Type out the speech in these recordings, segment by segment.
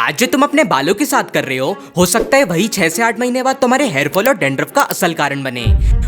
आज जो तुम अपने बालों के साथ कर रहे हो सकता है वही 6 से 8 महीने बाद तुम्हारे हेयर फॉल और डैंड्रफ का असल कारण बने।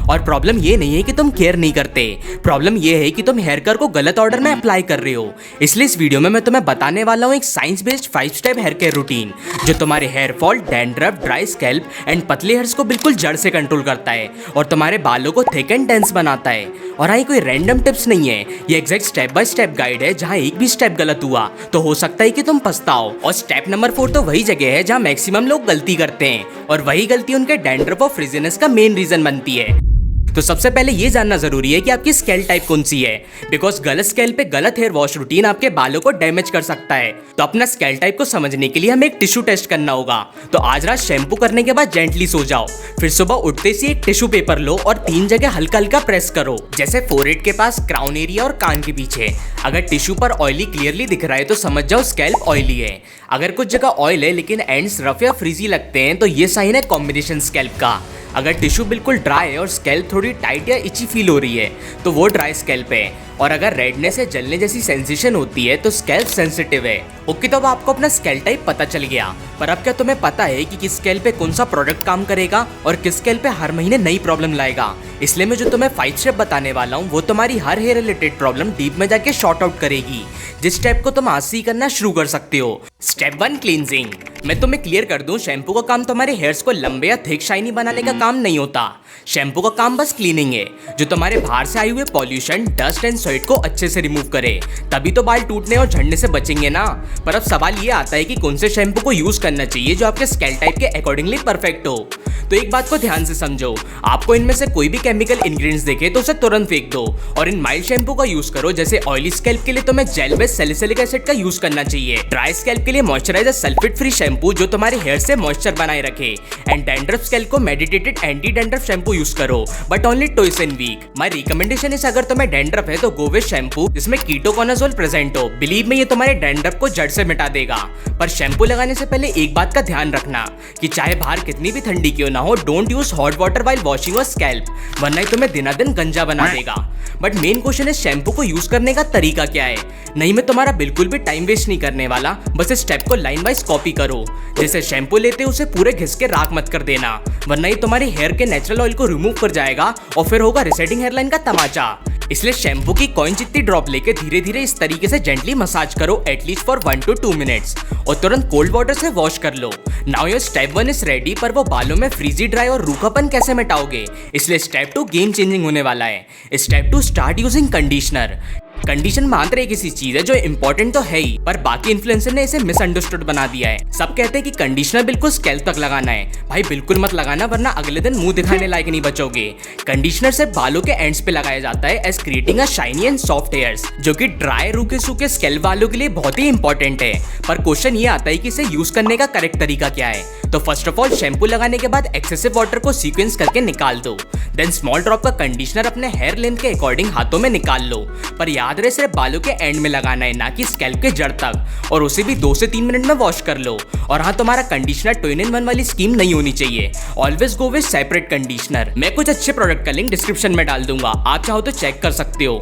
और प्रॉब्लम ये नहीं है कि तुम केयर नहीं करते, प्रॉब्लम ये है कि तुम हेयर केयर को गलत ऑर्डर में अप्लाई कर रहे हो। इसलिए इस वीडियो में मैं तुम्हें बताने वाला हूँ एक science based 5 step hair care routine जो तुम्हारे hair fall, dandruff, dry scalp and पतले हेयर्स को बिल्कुल जड़ से कंट्रोल करता है और तुम्हारे बालों को थिक एंड डेंस बनाता है। और हाँ, कोई रैंडम टिप्स नहीं है, ये exact step by step guide है जहाँ एक भी स्टेप गलत हुआ तो हो सकता है कि तुम पछताओ। और स्टेप नंबर 4 तो वही जगह है जहाँ मैक्सिमम लोग गलती करते हैं और वही गलती उनके डैंड्रफ और फ्रिजीनेस का मेन रीजन बनती है। तो सबसे पहले ये जानना जरूरी है कि आपकी स्केल टाइप कौन सी है, बिकॉज गलत स्केल पे गलत हेयर वॉश रूटीन आपके बालों को डैमेज कर सकता है। तो अपना स्केल टाइप को समझने के लिए हमें एक टिश्यू टेस्ट करना होगा। तो आज रात शैम्पू करने के बाद जेंटली सो जाओ, फिर सुबह उठते से एक टिश्यू पेपर लो और 3 जगह हल्का हल्का प्रेस करो, जैसे फोरहेड के पास, क्राउन एरिया और कान के पीछे। अगर टिश्यू पर ऑयली क्लियरली दिख रहा है तो समझ जाओ स्कैल्प ऑयली है। अगर कुछ जगह ऑयल है लेकिन एंड्स रफ या फ्रीजी लगते हैं तो ये साइन है कॉम्बिनेशन स्कैल्प का। अगर टिश्यू बिल्कुल ड्राई है और स्कैल्प थोड़ी टाइट या इची फील हो रही है तो वो ड्राई स्कैल्प है। और अगर रेडनेस या जलने जैसी सेंसेशन होती है तो स्कैल्प सेंसिटिव है। ओके, तो अब आपको अपना स्कैल्प टाइप पता चल गया, पर अब क्या तुम्हें पता है कि किस स्कैल्प पे कौन सा प्रोडक्ट काम करेगा और किस स्कैल्प पे हर महीने नई प्रॉब्लम लाएगा। इसलिए मैं जो तुम्हें 5 स्टेप बताने वाला हूँ वो तुम्हारी हर हेयर रिलेटेड प्रॉब्लम डीप में जाके शॉर्ट आउट करेगी, जिस स्टेप को तुम आज से ही करना शुरू कर सकते हो। Step 1, cleansing. मैं तुम्हें क्लियर कर दूं, शैम्पू का काम तुम्हारे हेयर्स को लंबे या थिक शाइनी बनाने का काम नहीं होता। शैम्पू का काम बस क्लीनिंग है, जो तुम्हारे बाहर से आए हुए पॉल्यूशन, डस्ट एंड स्वेट को अच्छे से रिमूव करे, तभी तो बाल टूटने और झड़ने से बचेंगे ना। पर अब सवाल ये आता है कि कौन से शैम्पू को यूज करना चाहिए जो आपके स्कैल्प टाइप के अकॉर्डिंगली परफेक्ट हो। तो एक बात को ध्यान से समझो, आपको इनमें से कोई भी केमिकल इंग्रेडिएंट्स देखे तो उसे तुरंत फेंक दो और इन माइल्ड शैम्पू का यूज करो। जैसे ऑयली स्कैल्प के लिए तुम्हें जेल बेस्ड सैलिसिलिक एसिड का यूज करना चाहिए, ड्राई स्कैल्प के लिए मॉइस्चराइजर सल्फेट फ्री शैम्पू जो तुम्हारे हेयर से मॉइस्चर बनाए रखे, एंड डैंड्रफ स्कैल्प को medicated anti dandruff shampoo use करो, but only twice in week. My recommendation is अगर तुम्हें डैंड्रफ है तो गो विद शैम्पू जिसमें कीटोकोनाजोल प्रेजेंट हो। बिलीव में ये तुम्हारे डैंड्रफ को जड़ से मिटा देगा। पर शैम्पू लगाने से पहले एक बात का ध्यान रखना कि चाहे बाहर कितनी भी ठंडी क्यों ना हो, don't use hot water while washing your scalp, वरना ये तुम्हें दिनादिन गंजा बना देगा। बट मेन क्वेश्चन है शैम्पू को यूज करने का तरीका क्या है। नहीं, मैं तुम्हारा बिल्कुल भी टाइम वेस्ट नहीं करने वाला, बस इस स्टेप को लाइन वाइज कॉपी करो। जैसे शैम्पू लेते उसे पूरे घिस के राख मत कर देना, वरना ये तुम्हारे हेयर के नेचुरल ऑयल को रिमूव कर जाएगा और फिर होगा रिसेटिंग हेयरलाइन का तमाचा। इसलिए शैम्पू की कॉइन जितनी ड्रॉप लेके धीरे धीरे इस तरीके से जेंटली मसाज करो एटलीस्ट फॉर 1 to 2 मिनट्स और तुरंत कोल्ड वाटर से वॉश कर लो। Now your step 1 is ready, पर वो बालों में फ्रीजी, ड्राई और रूखापन कैसे मिटाओगे, इसलिए स्टेप 2 गेम चेंजिंग होने वाला है। Step 2, start using conditioner. Condition मात्र एक ऐसी चीज है जो इंपॉर्टेंट तो है ही, पर बाकी इन्फ्लुएंसर ने इसे मिसअंडरस्टूड बना दिया है। सब कहते हैं कि कंडीशनर बिल्कुल स्कैल्प तक लगाना है। भाई बिल्कुल मत लगाना, वरना अगले दिन मुंह दिखाने लायक नहीं बचोगे। कंडीशनर सिर्फ बालों के एंड्स पे लगाया जाता है as creating a shiny and soft hairs, जो कि ड्राई, रूखे सूखे स्कैल्प वालों के लिए बहुत ही इंपॉर्टेंट है। पर क्वेश्चन ये आता है कि इसे यूज करने का करेक्ट तरीका क्या है। तो फर्स्ट ऑफ ऑल, शैम्पू लगाने के बाद एक्सेसिव वाटर को सीक्वेंस करके निकाल दो। देन स्मॉल ड्रॉप का कंडीशनर अपने हेयर लेंथ के अकॉर्डिंग हाथों में निकाल लो, पर याद रहे सिर्फ बालों के एंड में लगाना है, ना कि स्कैल्प के जड़ तक, और उसे भी 2 से 3 मिनट में वॉश कर लो। और हाँ, तुम्हारा कंडीशनर 2-in-1 वाली स्कीम नहीं होनी चाहिए, always go with separate conditioner. मैं कुछ अच्छे प्रोडक्ट का लिंक डिस्क्रिप्शन में डाल दूंगा, आप चाहो तो चेक कर सकते हो।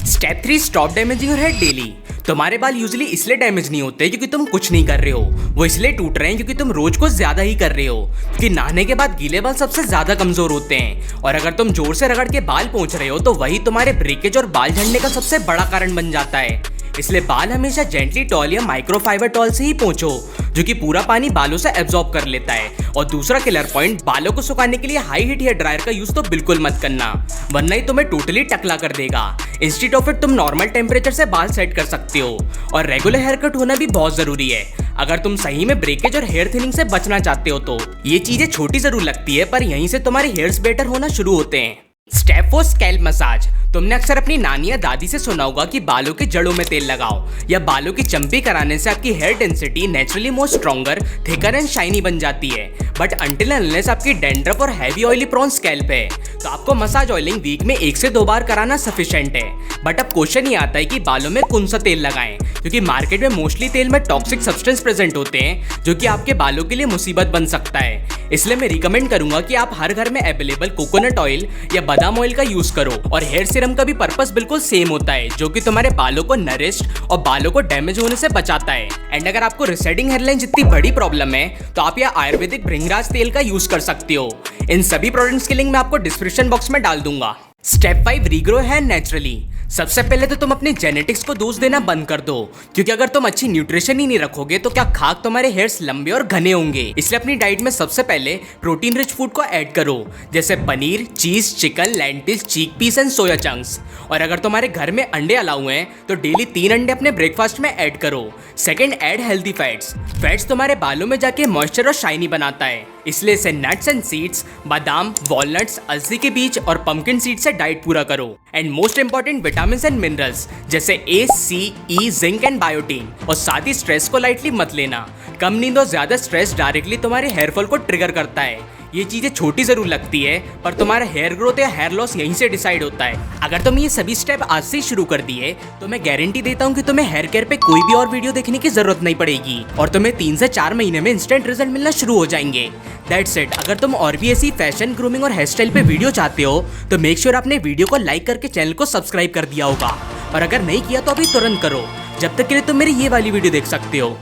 Step 3, stop damaging your hair daily. तुम्हारे बाल यूजुअली इसलिए डैमेज नहीं होते क्योंकि तुम कुछ नहीं कर रहे हो, वो इसलिए टूट रहे हैं क्योंकि तुम रोज कुछ ज्यादा ही कर रहे हो। क्योंकि नहाने के बाद गीले बाल सबसे ज्यादा कमजोर होते हैं, और अगर तुम जोर से रगड़ के बाल पोंछ रहे हो तो वही तुम्हारे ब्रेकेज और बाल झड़ने का सबसे बड़ा कारण बन जाता है। इसलिए बाल हमेशा जेंटली टॉल या माइक्रोफाइबर टॉल से ही पोंछो, जो कि पूरा पानी बालों से एब्जॉर्ब कर लेता है। और दूसरा किलर पॉइंट, बालों को सुखाने के लिए हाई हीट हेयर ड्रायर का यूज तो बिल्कुल मत करना, वरना ही तुम्हें टोटली टकला कर देगा। इंस्टेड ऑफ इट तुम नॉर्मल टेम्परेचर से बाल सेट कर सकते हो। और रेगुलर हेयर कट होना भी बहुत जरूरी है अगर तुम सही में ब्रेकेज और हेयर थिनिंग से बचना चाहते हो। तो ये चीजें छोटी जरूर लगती है, पर यहीं से तुम्हारे हेयर्स बेटर होना शुरू होते हैं। Step 4, scalp massage. तुमने अक्सर अपनी नानी या दादी से सुना होगा कि बालों के जड़ों में तेल लगाओ या बालों की चंपी कराने से आपकी hair density naturally more stronger, thicker and shiny बन जाती है। बट अंटिल अनलेस आपकी डैंड्रफ और हैवी ऑयली प्रोन स्कैल्प है तो आपको मसाज ऑयलिंग वीक में 1 से 2 बार कराना सफिशिएंट है। बट अब क्वेश्चन ये आता है कि बालों में कौन सा तेल लगाएं, क्योंकि मार्केट में मोस्टली तेल में टॉक्सिक सब्सटेंस प्रेजेंट होते हैं जो कि आपके बालों के लिए मुसीबत बन सकता है। इसलिए मैं रिकमेंड करूंगा कि आप हर घर में अवेलेबल कोकोनट ऑयल या बादाम ऑयल का यूज करो और हेयर सीरम का भी पर्पस बिल्कुल सेम होता है, जो कि तुम्हारे बालों को नरिश्ड और बालों को डैमेज होने से बचाता है। एंड अगर आपको रिसेडिंग हेयरलाइन जितनी बड़ी प्रॉब्लम है तो आप यह आयुर्वेदिक भृंगराज तेल का यूज कर सकते हो। इन सभी प्रोडक्ट्स की लिंक मैं आपको डिस्क्रिप्शन बॉक्स में डाल दूंगा। Step 5, regrow hair naturally. सबसे पहले तो तुम अपने जेनेटिक्स को दोष देना बंद कर दो, क्योंकि अगर तुम अच्छी न्यूट्रिशन ही नहीं रखोगे तो क्या खाक तुम्हारे हेयर्स लंबे और घने होंगे। इसलिए अपनी डाइट में सबसे पहले प्रोटीन रिच फूड को ऐड करो, जैसे paneer, cheese, chicken, lentils, chickpeas and soya chunks. और अगर तुम्हारे घर में अंडे अलाउ हैं तो डेली 3 अंडे अपने ब्रेकफास्ट में ऐड करो। Second, add healthy fats. Fats तुम्हारे बालों में जाके मॉइस्चर और शाइनी बनाता है, इसलिए इसे नट्स एंड सीड्स, बादाम, वॉलनट्स, अलसी के बीज और पंपकिन सीड से डाइट पूरा करो। And most important, vitamin and minerals जैसे ए, सी, ई, जिंक एंड बायोटीन। और साथ ही स्ट्रेस को लाइटली मत लेना। कम नींद और ज्यादा स्ट्रेस डायरेक्टली तुम्हारे हेयर फॉल को ट्रिगर करता है। ये चीजें छोटी जरूर लगती है, पर तुम्हारा हेयर ग्रोथ या हेयर लॉस यहीं से डिसाइड होता है। अगर तुम ये सभी स्टेप आज से ही शुरू कर दिए तो मैं गारंटी देता हूँ कि तुम्हें हेयर केयर पे कोई भी और वीडियो देखने की जरूरत नहीं पड़ेगी और तुम्हें 3 से 4 महीने में इंस्टेंट रिजल्ट मिलना शुरू हो जाएंगे। That's it. अगर तुम और भी ऐसी फैशन, ग्रूमिंग और हेयर स्टाइल पे वीडियो चाहते हो तो मेक श्योर आपने वीडियो को लाइक करके चैनल को सब्सक्राइब कर दिया होगा, और अगर नहीं किया तो अभी तुरंत करो। जब तक के लिए तुम मेरी ये वाली वीडियो देख सकते हो।